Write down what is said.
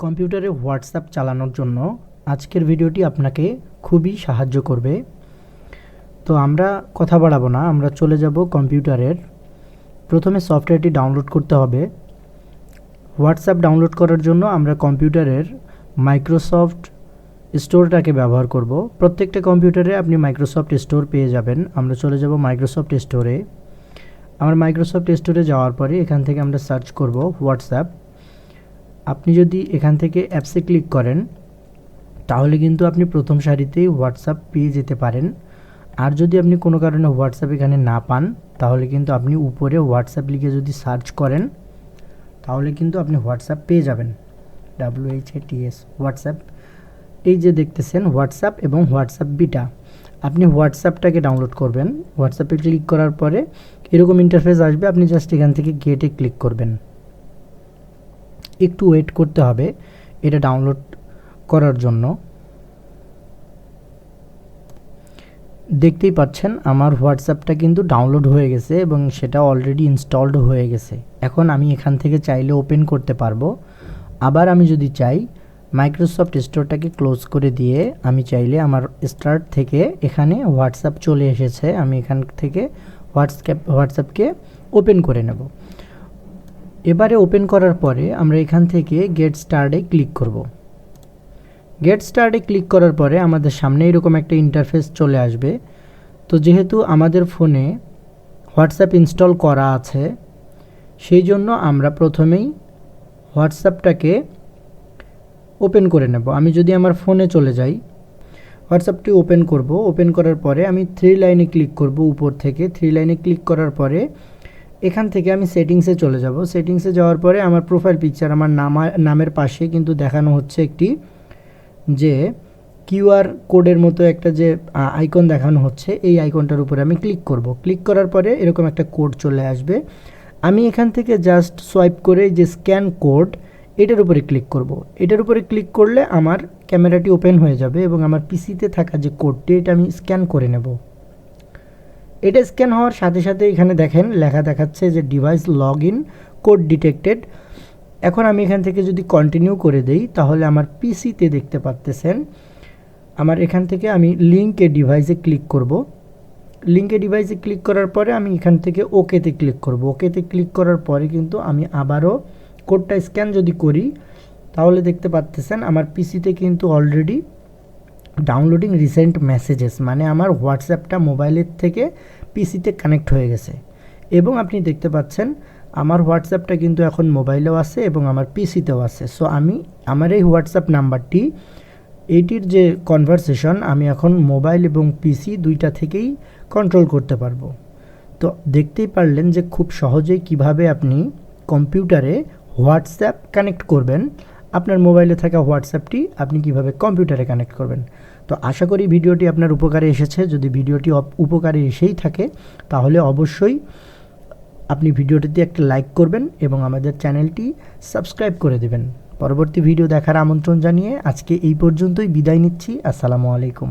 কম্পিউটারে হোয়াটসঅ্যাপ চালানোর জন্য আজকের ভিডিওটি আপনাকে খুবই সাহায্য করবে। তো আমরা কথা বাড়াবো না, আমরা চলে যাব কম্পিউটারের। প্রথমে সফটওয়্যারটি ডাউনলোড করতে হবে। হোয়াটসঅ্যাপ ডাউনলোড করার জন্য আমরা কম্পিউটারের মাইক্রোসফট স্টোরটাকে ব্যবহার করব। প্রত্যেকটা কম্পিউটারে আপনি মাইক্রোসফট স্টোর পেয়ে যাবেন। আমরা চলে যাব মাইক্রোসফট স্টোরে। আমার মাইক্রোসফট স্টোরে যাওয়ার পরে এখান থেকে আমরা সার্চ করব হোয়াটসঅ্যাপ। আপনি যদি এখান থেকে অ্যাপসে ক্লিক করেন তাহলে কিন্তু আপনি প্রথম সারিতেই হোয়াটসঅ্যাপ পেয়ে যেতে পারেন। আর যদি আপনি কোনো কারণে হোয়াটসঅ্যাপ এখানে না পান তাহলে কিন্তু আপনি উপরে হোয়াটসঅ্যাপ লিখে যদি সার্চ করেন তাহলে কিন্তু আপনি হোয়াটসঅ্যাপ পেয়ে যাবেন। WHATS হোয়াটসঅ্যাপ, এই যে দেখতেছেন হোয়াটসঅ্যাপ এবং হোয়াটসঅ্যাপ বিটা। আপনি হোয়াটসঅ্যাপটাকে ডাউনলোড করবেন। হোয়াটসঅ্যাপে ক্লিক করার পরে এরকম ইন্টারফেস আসবে, আপনি জাস্ট এখান থেকে গেটে ক্লিক করবেন। একটু ওয়েট করতে হবে এটা ডাউনলোড করার জন্য। দেখতেই পাচ্ছেন আমার হোয়াটসঅ্যাপটা কিন্তু ডাউনলোড হয়ে গেছে এবং সেটা অলরেডি ইনস্টলড হয়ে গেছে। এখন আমি এখান থেকে চাইলে ওপেন করতে পারবো। আবার আমি যদি চাই মাইক্রোসফট স্টোরটাকে ক্লোজ করে দিয়ে আমি চাইলে আমার স্টার্ট থেকে এখানে হোয়াটসঅ্যাপ চলে এসেছে, আমি এখান থেকে হোয়াটসঅ্যাপকে ওপেন করে নেব। এবারে ওপেন করার পরে আমরা এখান থেকে গেট স্টার্টে ক্লিক করব। গেট স্টার্টে ক্লিক করার পরে আমাদের সামনে এরকম একটা ইন্টারফেস চলে আসবে। তো যেহেতু আমাদের ফোনে হোয়াটসঅ্যাপ ইনস্টল করা আছে সেই জন্য আমরা প্রথমেই হোয়াটসঅ্যাপটাকে ওপেন করে নেব। আমি যদি আমার ফোনে চলে যাই, হোয়াটসঅ্যাপটি ওপেন করব। ওপেন করার পরে আমি 3 লাইনে ক্লিক করব। উপর থেকে 3 লাইনে ক্লিক করার পরে এখান থেকে আমি সেটিংসে চলে যাব। সেটিংসে যাওয়ার পরে আমার প্রোফাইল পিকচার, আমার নামের পাশে কিন্তু দেখানো হচ্ছে একটি যে কিউআর কোডের মতো একটা যে আইকন দেখানো হচ্ছে, এই আইকনটার উপরে আমি ক্লিক করব। ক্লিক করার পরে এরকম একটা কোড চলে আসবে। আমি এখান থেকে জাস্ট সোয়াইপ করে যে স্ক্যান কোড এটার উপরে ক্লিক করব। এটার উপরে ক্লিক করলে আমার ক্যামেরাটি ওপেন হয়ে যাবে এবং আমার পিসিতে থাকা যে কোডটি এটা আমি স্ক্যান করে নেব। এটা স্ক্যান হওয়ার সাথে সাথে এখানে দেখেন লেখা দেখাচ্ছে যে device log in code detected. এখন আমি এখান থেকে যদি কন্টিনিউ করে দেই তাহলে আমার পিসিতে দেখতে পাচ্তেছেন আমার এখান থেকে আমি লিঙ্কে ডিভাইসে ক্লিক করব। লিঙ্কে ডিভাইসে ক্লিক করার পরে আমি এখান থেকে ওকেতে ক্লিক করব। ওকেতে ক্লিক করার পরে কিন্তু আমি আবারও কোডটা স্ক্যান যদি করি তাহলে দেখতে পাচ্তেছেন আমার পিসিতে কিন্তু অলরেডি ডাউনলোডিং রিসেন্ট মেসেজেস, মানে আমার হোয়াটসঅ্যাপটা মোবাইলের থেকে পিসিতে কানেক্ট হয়ে গেছে। এবং আপনি দেখতে পাচ্ছেন আমার হোয়াটসঅ্যাপটা কিন্তু এখন মোবাইলেও আছে এবং আমার পিসিতেও আছে। সো আমি আমার এই হোয়াটসঅ্যাপ নাম্বারটি, এইটির যে কনভারসেশন আমি এখন মোবাইল এবং পিসি দুইটা থেকেই কন্ট্রোল করতে পারবো। তো দেখতেই পারলেন যে খুব সহজেই কিভাবে আপনি কম্পিউটারে হোয়াটসঅ্যাপ কানেক্ট করবেন। আপনার মোবাইলে থাকা হোয়াটসঅ্যাপটি আপনি কিভাবে কম্পিউটারে কানেক্ট করবেন। তো আশা করি ভিডিওটি আপনার উপকারে এসেছে। যদি ভিডিওটি উপকারে এসেই থাকে তাহলে অবশ্যই আপনি ভিডিওটিতে একটা লাইক করবেন এবং আমাদের চ্যানেলটি সাবস্ক্রাইব করে দেবেন। পরবর্তী ভিডিও দেখার আমন্ত্রণ জানিয়ে আজকে এই পর্যন্তই বিদায় নিচ্ছি। আসসালামু আলাইকুম।